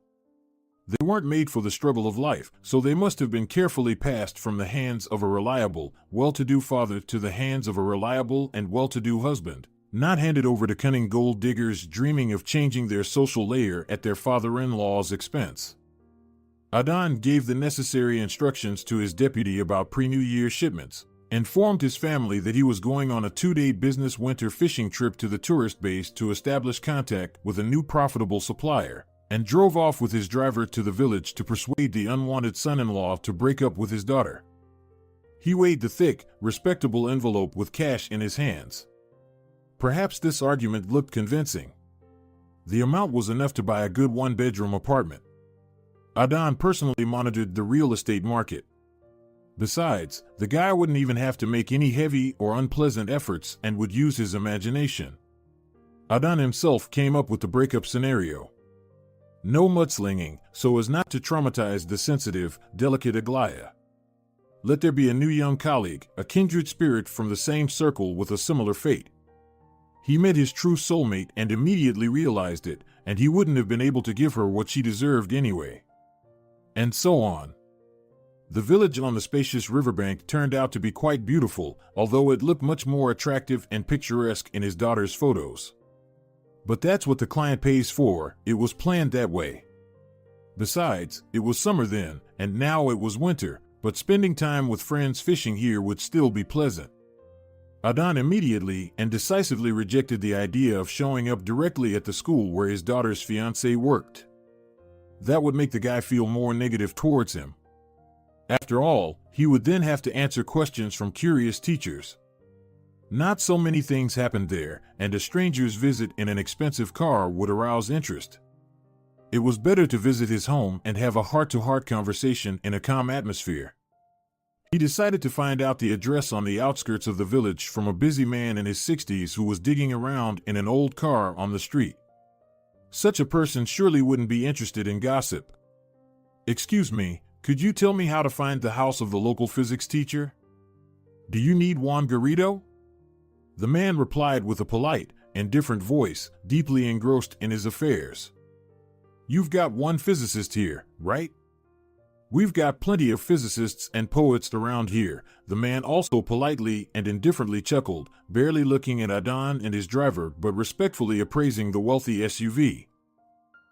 They weren't made for the struggle of life, so they must have been carefully passed from the hands of a reliable, well-to-do father to the hands of a reliable and well-to-do husband, not handed over to cunning gold diggers dreaming of changing their social layer at their father-in-law's expense. Adan gave the necessary instructions to his deputy about pre-New Year shipments, informed his family that he was going on a 2-day business winter fishing trip to the tourist base to establish contact with a new profitable supplier, and drove off with his driver to the village to persuade the unwanted son-in-law to break up with his daughter. He weighed the thick, respectable envelope with cash in his hands. Perhaps this argument looked convincing. The amount was enough to buy a good one-bedroom apartment. Adan personally monitored the real estate market. Besides, the guy wouldn't even have to make any heavy or unpleasant efforts and would use his imagination. Adan himself came up with the breakup scenario. No mudslinging, so as not to traumatize the sensitive, delicate Aglaia. Let there be a new young colleague, a kindred spirit from the same circle with a similar fate. He met his true soulmate and immediately realized it, and he wouldn't have been able to give her what she deserved anyway. And so on. The village on the spacious riverbank turned out to be quite beautiful, although it looked much more attractive and picturesque in his daughter's photos. But that's what the client pays for, it was planned that way. Besides, it was summer then, and now it was winter, but spending time with friends fishing here would still be pleasant. Adan immediately and decisively rejected the idea of showing up directly at the school where his daughter's fiancé worked. That would make the guy feel more negative towards him. After all, he would then have to answer questions from curious teachers. Not so many things happened there, and a stranger's visit in an expensive car would arouse interest. It was better to visit his home and have a heart-to-heart conversation in a calm atmosphere. He decided to find out the address on the outskirts of the village from a busy man in his 60s who was digging around in an old car on the street. Such a person surely wouldn't be interested in gossip. "Excuse me, could you tell me how to find the house of the local physics teacher? Do you need Juan Garrido?" The man replied with a polite, indifferent voice, deeply engrossed in his affairs. "You've got one physicist here, right?" "We've got plenty of physicists and poets around here," the man also politely and indifferently chuckled, barely looking at Adan and his driver but respectfully appraising the wealthy SUV.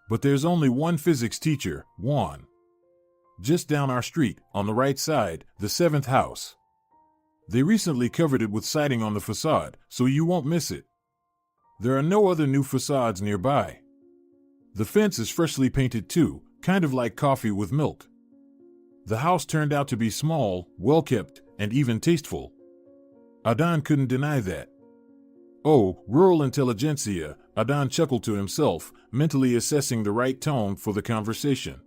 "But there's only one physics teacher, Juan. Just down our street, on the right side, the 7th house. They recently covered it with siding on the facade, so you won't miss it. There are no other new facades nearby. The fence is freshly painted too, kind of like coffee with milk. The house turned out to be small, well-kept, and even tasteful." Adan couldn't deny that. "Oh, rural intelligentsia," Adan chuckled to himself, mentally assessing the right tone for the conversation.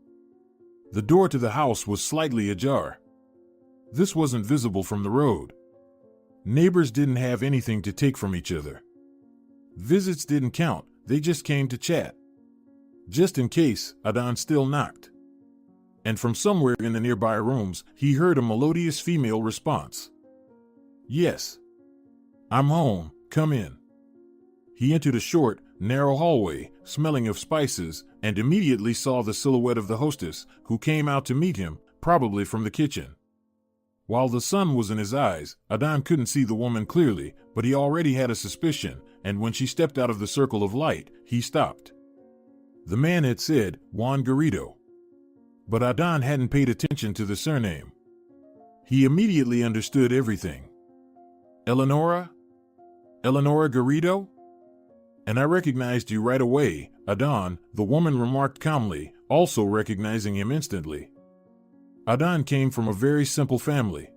The door to the house was slightly ajar. This wasn't visible from the road. Neighbors didn't have anything to take from each other. Visits didn't count, they just came to chat. Just in case, Adan still knocked. And from somewhere in the nearby rooms, he heard a melodious female response. "Yes. I'm home, come in." He entered a short, narrow hallway, smelling of spices, and immediately saw the silhouette of the hostess, who came out to meet him, probably from the kitchen. While the sun was in his eyes, Adan couldn't see the woman clearly, but he already had a suspicion, and when she stepped out of the circle of light, he stopped. The man had said, Juan Garrido. But Adan hadn't paid attention to the surname. He immediately understood everything. "Eleonora? Eleonora Garrido? And I recognized you right away, Adan," the woman remarked calmly, also recognizing him instantly. Adan came from a very simple family.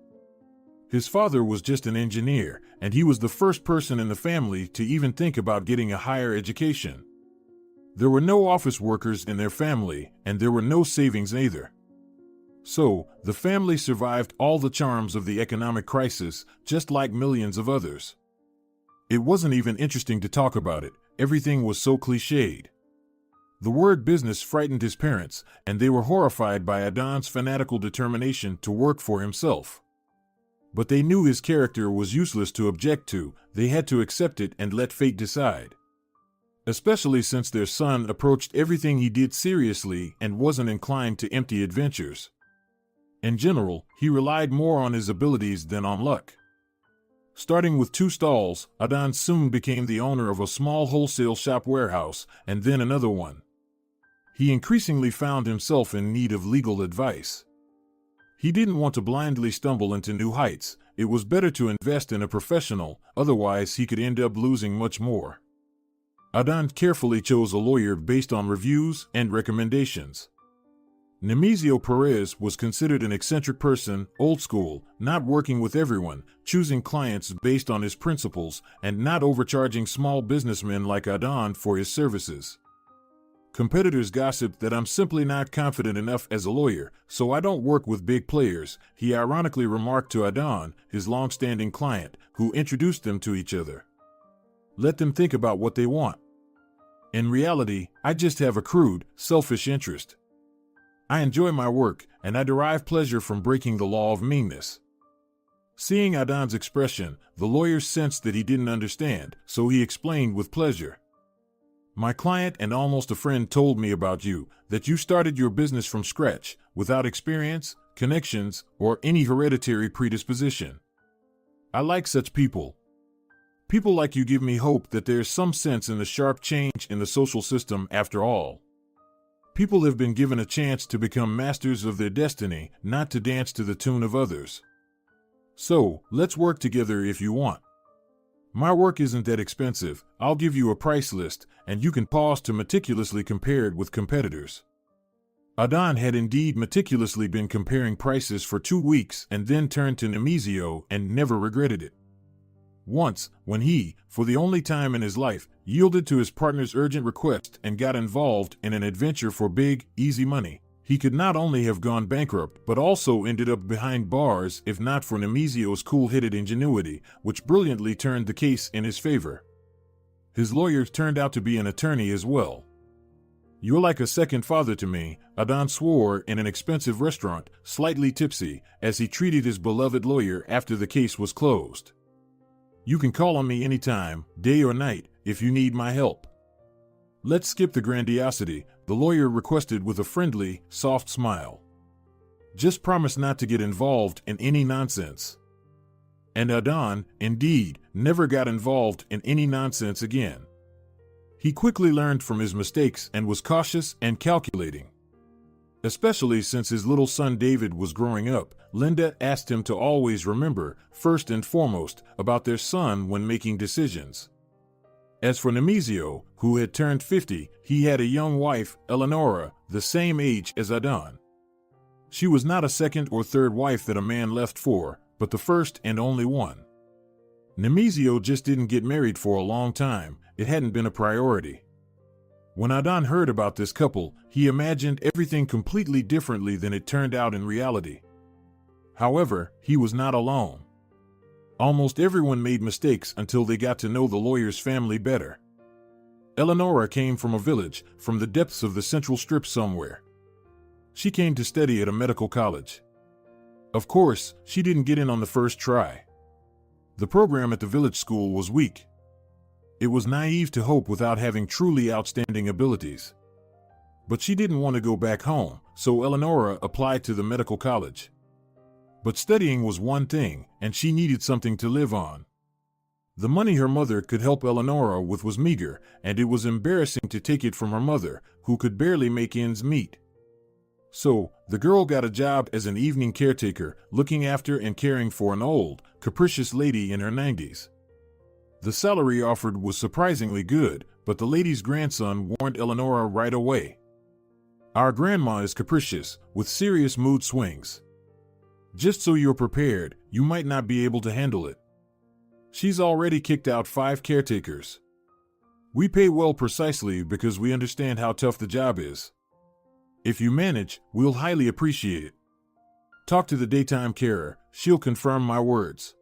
His father was just an engineer, and he was the first person in the family to even think about getting a higher education. There were no office workers in their family, and there were no savings either. So, the family survived all the charms of the economic crisis, just like millions of others. It wasn't even interesting to talk about it, everything was so cliched. The word business frightened his parents, and they were horrified by Adan's fanatical determination to work for himself. But they knew his character was useless to object to, they had to accept it and let fate decide. Especially since their son approached everything he did seriously and wasn't inclined to empty adventures. In general, he relied more on his abilities than on luck. Starting with 2 stalls, Adan soon became the owner of a small wholesale shop warehouse, and then another one. He increasingly found himself in need of legal advice. He didn't want to blindly stumble into new heights, it was better to invest in a professional, otherwise he could end up losing much more. Adan carefully chose a lawyer based on reviews and recommendations. Nemesio Perez was considered an eccentric person, old school, not working with everyone, choosing clients based on his principles, and not overcharging small businessmen like Adan for his services. Competitors gossiped that I'm simply not confident enough as a lawyer, so I don't work with big players, he ironically remarked to Adan, his long-standing client, who introduced them to each other. Let them think about what they want. In reality, I just have a crude, selfish interest. I enjoy my work, and I derive pleasure from breaking the law of meanness. Seeing Adan's expression, the lawyer sensed that he didn't understand, so he explained with pleasure. My client and almost a friend told me about you, that you started your business from scratch, without experience, connections, or any hereditary predisposition. I like such people. People like you give me hope that there's some sense in the sharp change in the social system after all. People have been given a chance to become masters of their destiny, not to dance to the tune of others. So, let's work together if you want. My work isn't that expensive, I'll give you a price list, and you can pause to meticulously compare it with competitors. Adon had indeed meticulously been comparing prices for 2 weeks and then turned to Nemesio and never regretted it. Once, when he, for the only time in his life, yielded to his partner's urgent request and got involved in an adventure for big, easy money, he could not only have gone bankrupt but also ended up behind bars if not for Nemesio's cool-headed ingenuity, which brilliantly turned the case in his favor. His lawyer turned out to be an attorney as well. "You're like a second father to me," Adon swore in an expensive restaurant, slightly tipsy, as he treated his beloved lawyer after the case was closed. "You can call on me anytime, day or night, if you need my help." "Let's skip the grandiosity," the lawyer requested with a friendly, soft smile. "Just promise not to get involved in any nonsense." And Adon, indeed, never got involved in any nonsense again. He quickly learned from his mistakes and was cautious and calculating. Especially since his little son David was growing up, Linda asked him to always remember, first and foremost, about their son when making decisions. As for Nemesio, who had turned 50, he had a young wife, Eleonora, the same age as Adon. She was not a second or third wife that a man left for, but the first and only one. Nemesio just didn't get married for a long time. It hadn't been a priority. When Adon heard about this couple, he imagined everything completely differently than it turned out in reality. However, he was not alone. Almost everyone made mistakes until they got to know the lawyer's family better. Eleonora came from a village, from the depths of the Central Strip somewhere. She came to study at a medical college. Of course, she didn't get in on the first try. The program at the village school was weak. It was naive to hope without having truly outstanding abilities. But she didn't want to go back home, so Eleonora applied to the medical college. But studying was one thing, and she needed something to live on. The money her mother could help Eleonora with was meager, and it was embarrassing to take it from her mother, who could barely make ends meet. So, the girl got a job as an evening caretaker, looking after and caring for an old, capricious lady in her 90s. The salary offered was surprisingly good, but the lady's grandson warned Eleonora right away. "Our grandma is capricious, with serious mood swings. Just so you're prepared, you might not be able to handle it. She's already kicked out 5 caretakers. We pay well precisely because we understand how tough the job is. If you manage, we'll highly appreciate it. Talk to the daytime carer, she'll confirm my words."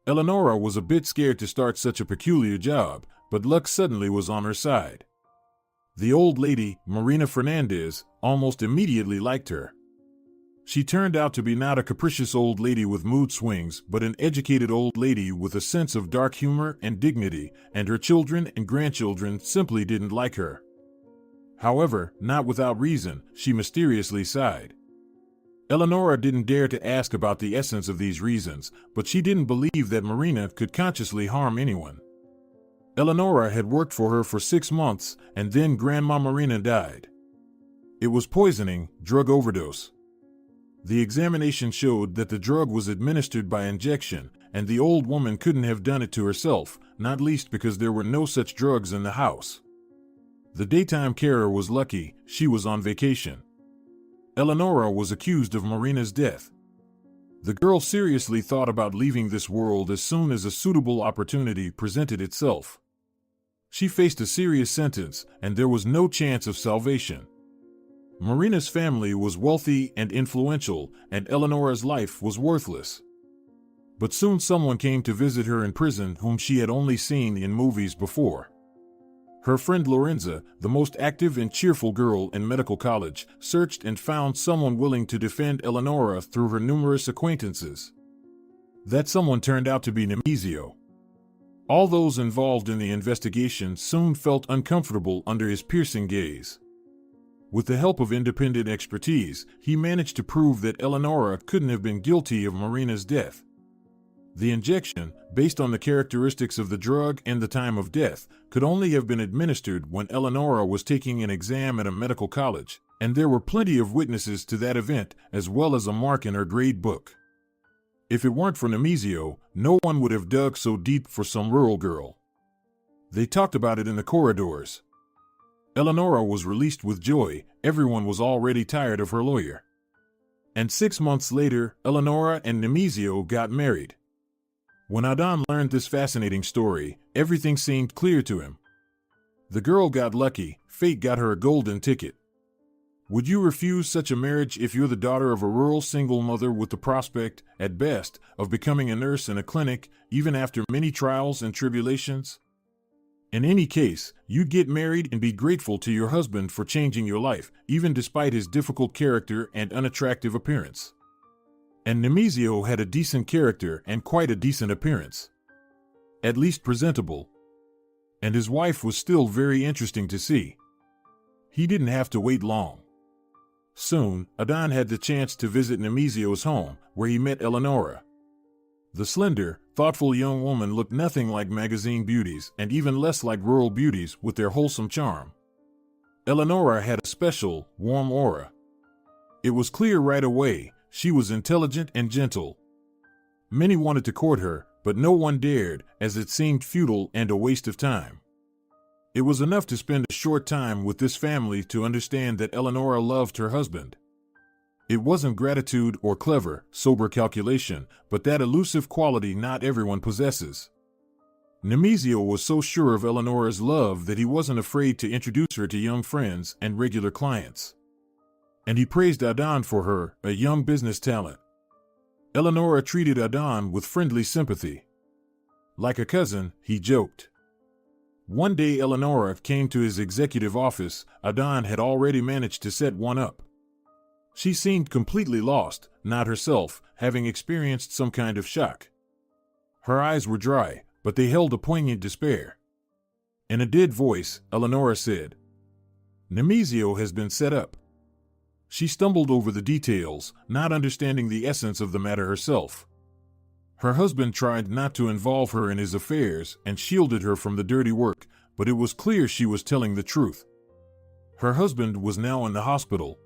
Eleonora was a bit scared to start such a peculiar job, but luck suddenly was on her side. The old lady, Marina Fernandez, almost immediately liked her. She turned out to be not a capricious old lady with mood swings, but an educated old lady with a sense of dark humor and dignity, and her children and grandchildren simply didn't like her. However, not without reason, she mysteriously sighed. Eleonora didn't dare to ask about the essence of these reasons, but she didn't believe that Marina could consciously harm anyone. Eleonora had worked for her for 6 months, and then Grandma Marina died. It was poisoning, drug overdose. The examination showed that the drug was administered by injection, and the old woman couldn't have done it to herself, not least because there were no such drugs in the house. The daytime carer was lucky, she was on vacation. Eleonora was accused of Marina's death. The girl seriously thought about leaving this world as soon as a suitable opportunity presented itself. She faced a serious sentence, and there was no chance of salvation. Marina's family was wealthy and influential, and Eleonora's life was worthless. But soon someone came to visit her in prison whom she had only seen in movies before. Her friend Lorenza, the most active and cheerful girl in medical college, searched and found someone willing to defend Eleonora through her numerous acquaintances. That someone turned out to be Nemesio. All those involved in the investigation soon felt uncomfortable under his piercing gaze. With the help of independent expertise, he managed to prove that Eleonora couldn't have been guilty of Marina's death. The injection, based on the characteristics of the drug and the time of death, could only have been administered when Eleonora was taking an exam at a medical college, and there were plenty of witnesses to that event, as well as a mark in her grade book. If it weren't for Nemesio, no one would have dug so deep for some rural girl. They talked about it in the corridors. Eleonora was released with joy. Everyone was already tired of her lawyer. And 6 months later, Eleonora and Nemesio got married. When Adon learned this fascinating story, everything seemed clear to him. The girl got lucky. Fate got her a golden ticket. Would you refuse such a marriage if you're the daughter of a rural single mother with the prospect, at best, of becoming a nurse in a clinic, even after many trials and tribulations? In any case, you'd get married and be grateful to your husband for changing your life, even despite his difficult character and unattractive appearance. And Nemesio had a decent character and quite a decent appearance. At least presentable. And his wife was still very interesting to see. He didn't have to wait long. Soon, Adon had the chance to visit Nemesio's home, where he met Eleonora. The slender, thoughtful young woman looked nothing like magazine beauties and even less like rural beauties with their wholesome charm. Eleonora had a special, warm aura. It was clear right away, she was intelligent and gentle. Many wanted to court her, but no one dared, as it seemed futile and a waste of time. It was enough to spend a short time with this family to understand that Eleonora loved her husband. It wasn't gratitude or clever, sober calculation, but that elusive quality not everyone possesses. Nemesio was so sure of Eleonora's love that he wasn't afraid to introduce her to young friends and regular clients. And he praised Adon for her, a young business talent. Eleonora treated Adon with friendly sympathy. Like a cousin, he joked. One day Eleonora came to his executive office. Adon had already managed to set one up. She seemed completely lost, not herself, having experienced some kind of shock. Her eyes were dry, but they held a poignant despair. In a dead voice, Eleonora said, "Nemesio has been set up." She stumbled over the details, not understanding the essence of the matter herself. Her husband tried not to involve her in his affairs and shielded her from the dirty work, but it was clear she was telling the truth. Her husband was now in the hospital.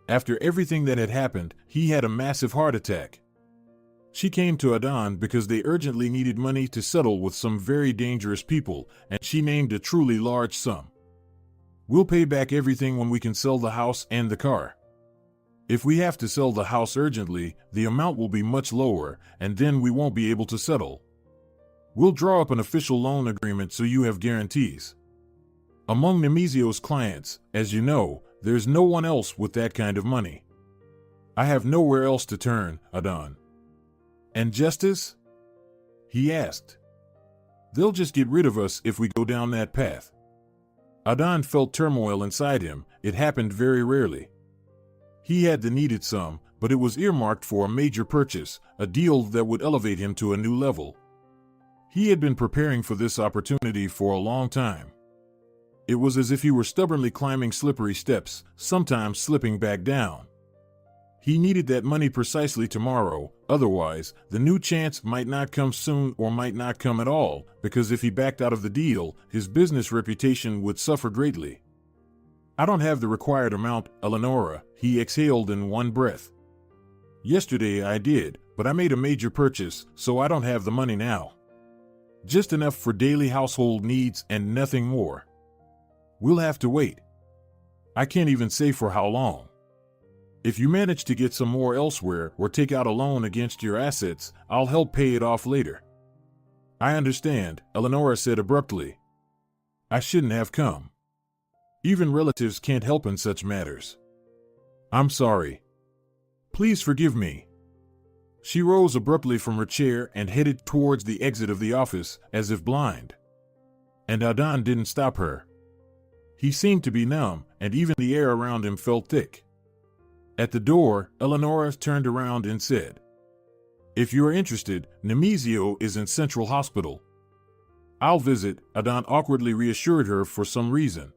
After everything that had happened, he had a massive heart attack. She came to Adon because they urgently needed money to settle with some very dangerous people, and she named a truly large sum. "We'll pay back everything when we can sell the house and the car. If we have to sell the house urgently, the amount will be much lower, and then we won't be able to settle. We'll draw up an official loan agreement so you have guarantees." Among Nemesio's clients, as you know, there's no one else with that kind of money. "I have nowhere else to turn, Adon." "And justice?" he asked. "They'll just get rid of us if we go down that path." Adon felt turmoil inside him. It happened very rarely. He had the needed sum, but it was earmarked for a major purchase, a deal that would elevate him to a new level. He had been preparing for this opportunity for a long time. It was as if he were stubbornly climbing slippery steps, sometimes slipping back down. He needed that money precisely tomorrow, otherwise, the new chance might not come soon or might not come at all, because if he backed out of the deal, his business reputation would suffer greatly. "I don't have the required amount, Eleonora," he exhaled in one breath. "Yesterday I did, but I made a major purchase, so I don't have the money now. Just enough for daily household needs and nothing more. We'll have to wait. I can't even say for how long. If you manage to get some more elsewhere or take out a loan against your assets, I'll help pay it off later." "I understand," Eleonora said abruptly. "I shouldn't have come. Even relatives can't help in such matters. I'm sorry. Please forgive me." She rose abruptly from her chair and headed towards the exit of the office, as if blind. And Adon didn't stop her. He seemed to be numb, and even the air around him felt thick. At the door, Eleonora turned around and said, "If you are interested, Nemesio is in Central Hospital." "I'll visit," Adon awkwardly reassured her for some reason.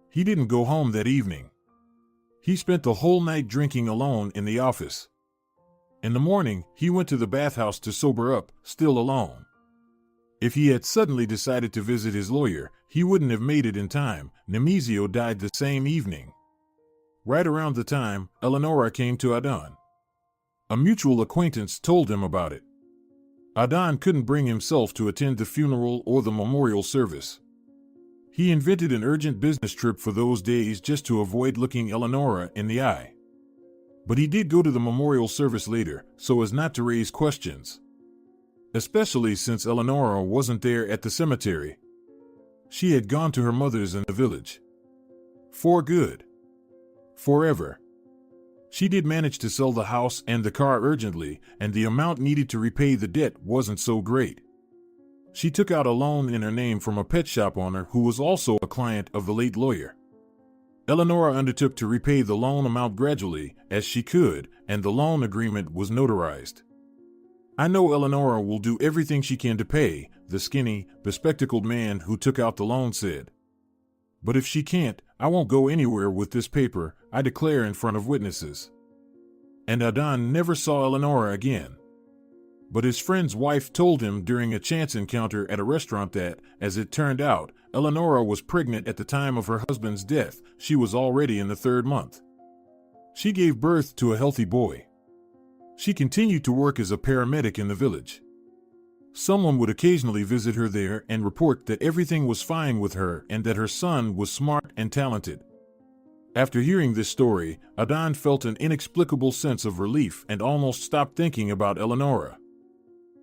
He didn't go home that evening. He spent the whole night drinking alone in the office. In the morning, he went to the bathhouse to sober up, still alone. If he had suddenly decided to visit his lawyer, he wouldn't have made it in time. Nemesio died the same evening. Right around the time, Eleonora came to Adon. A mutual acquaintance told him about it. Adon couldn't bring himself to attend the funeral or the memorial service. He invented an urgent business trip for those days just to avoid looking Eleonora in the eye. But he did go to the memorial service later, so as not to raise questions. Especially since Eleonora wasn't there at the cemetery. She had gone to her mother's in the village. For good. Forever. She did manage to sell the house and the car urgently, and the amount needed to repay the debt wasn't so great. She took out a loan in her name from a pet shop owner who was also a client of the late lawyer. Eleonora undertook to repay the loan amount gradually, as she could, and the loan agreement was notarized. I know Eleonora will do everything she can to pay, the skinny, bespectacled man who took out the loan said. But if she can't, I won't go anywhere with this paper, I declare in front of witnesses. And Adon never saw Eleonora again. But his friend's wife told him during a chance encounter at a restaurant that, as it turned out, Eleonora was pregnant at the time of her husband's death. She was already in the 3rd month. She gave birth to a healthy boy. She continued to work as a paramedic in the village. Someone would occasionally visit her there and report that everything was fine with her and that her son was smart and talented. After hearing this story, Adon felt an inexplicable sense of relief and almost stopped thinking about Eleonora.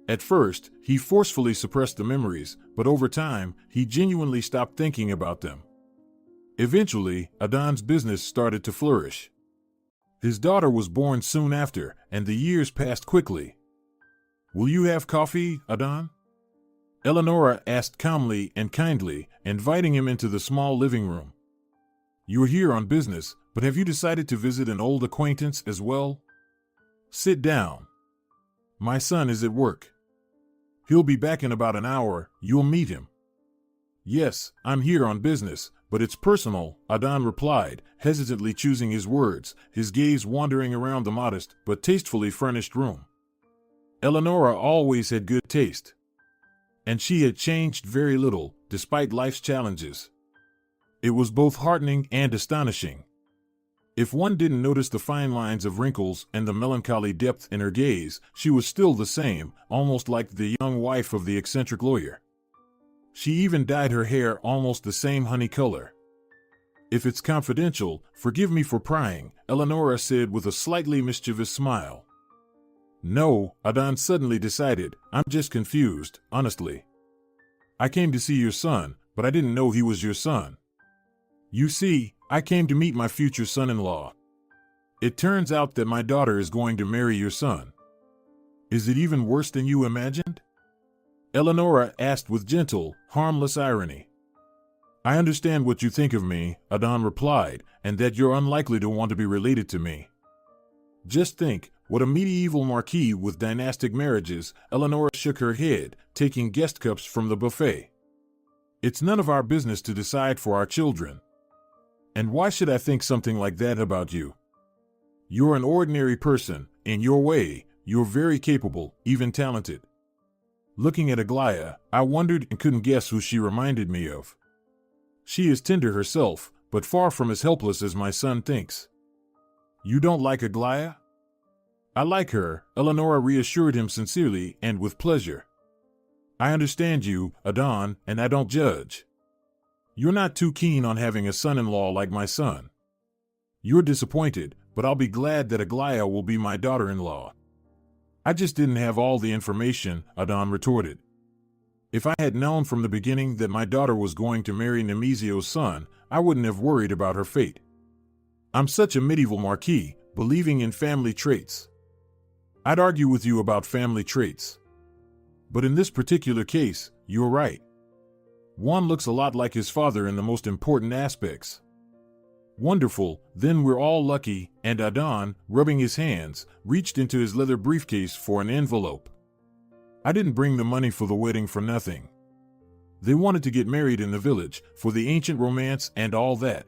At first, he forcefully suppressed the memories, but over time, he genuinely stopped thinking about them. Eventually, Adon's business started to flourish. His daughter was born soon after, and the years passed quickly. "Will you have coffee, Adon?" Eleonora asked calmly and kindly, inviting him into the small living room. "You are here on business, but have you decided to visit an old acquaintance as well? Sit down. My son is at work. He'll be back in about an hour, you'll meet him." "Yes, I'm here on business, but it's personal," Adon replied, hesitantly choosing his words, his gaze wandering around the modest but tastefully furnished room. Eleonora always had good taste. And she had changed very little, despite life's challenges. It was both heartening and astonishing. If one didn't notice the fine lines of wrinkles and the melancholy depth in her gaze, she was still the same, almost like the young wife of the eccentric lawyer. She even dyed her hair almost the same honey color. "If it's confidential, forgive me for prying," Eleonora said with a slightly mischievous smile. "No," Adon suddenly decided, "I'm just confused, honestly. I came to see your son, but I didn't know he was your son. You see, I came to meet my future son-in-law. It turns out that my daughter is going to marry your son. Is it even worse than you imagined?" Eleonora asked with gentle, harmless irony. "I understand what you think of me," Adon replied, "and that you're unlikely to want to be related to me. Just think, what a medieval marquis with dynastic marriages." Eleonora shook her head, taking guest cups from the buffet. "It's none of our business to decide for our children. And why should I think something like that about you? You're an ordinary person, in your way, you're very capable, even talented." Looking at Aglaia, I wondered and couldn't guess who she reminded me of. "She is tender herself, but far from as helpless as my son thinks." "You don't like Aglaia?" "I like her," Eleonora reassured him sincerely and with pleasure. "I understand you, Adon, and I don't judge. You're not too keen on having a son-in-law like my son. You're disappointed, but I'll be glad that Aglaia will be my daughter-in-law." "I just didn't have all the information," Adon retorted. "If I had known from the beginning that my daughter was going to marry Nemezio's son, I wouldn't have worried about her fate. I'm such a medieval marquis, believing in family traits. I'd argue with you about family traits. But in this particular case, you're right. One looks a lot like his father in the most important aspects." "Wonderful, then we're all lucky," and Adon, rubbing his hands, reached into his leather briefcase for an envelope. "I didn't bring the money for the wedding for nothing. They wanted to get married in the village, for the ancient romance and all that.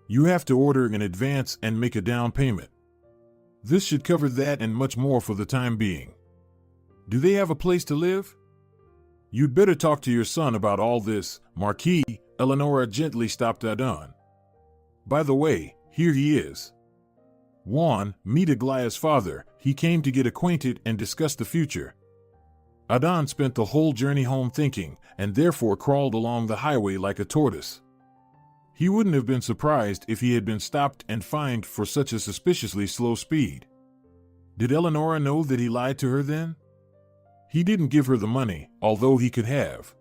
You have to order in advance and make a down payment. This should cover that and much more for the time being. Do they have a place to live? You'd better talk to your son about all this, Marquis." Eleonora gently stopped Adon. "By the way, here he is. Juan, meet Aglaia's father. He came to get acquainted and discuss the future." Adon spent the whole journey home thinking, and therefore crawled along the highway like a tortoise. He wouldn't have been surprised if he had been stopped and fined for such a suspiciously slow speed. Did Eleonora know that he lied to her then? He didn't give her the money, although he could have.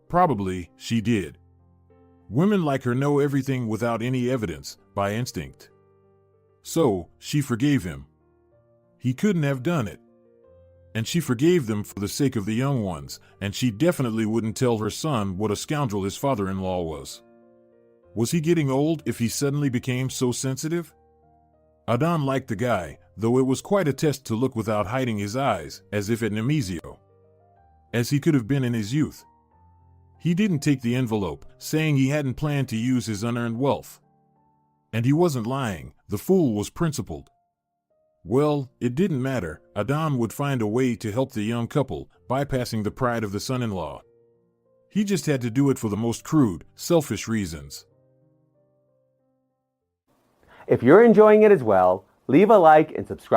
Probably she did. Women like her know everything without any evidence, by instinct. So, she forgave him. He couldn't have done it. And she forgave them for the sake of the young ones, and she definitely wouldn't tell her son what a scoundrel his father-in-law was. Was he getting old if he suddenly became so sensitive? Adon liked the guy, though it was quite a test to look without hiding his eyes, as if at Nemesio. As he could have been in his youth. He didn't take the envelope, saying he hadn't planned to use his unearned wealth. And he wasn't lying, the fool was principled. Well, it didn't matter, Adon would find a way to help the young couple, bypassing the pride of the son-in-law. He just had to do it for the most crude, selfish reasons. If you're enjoying it as well, leave a like and subscribe.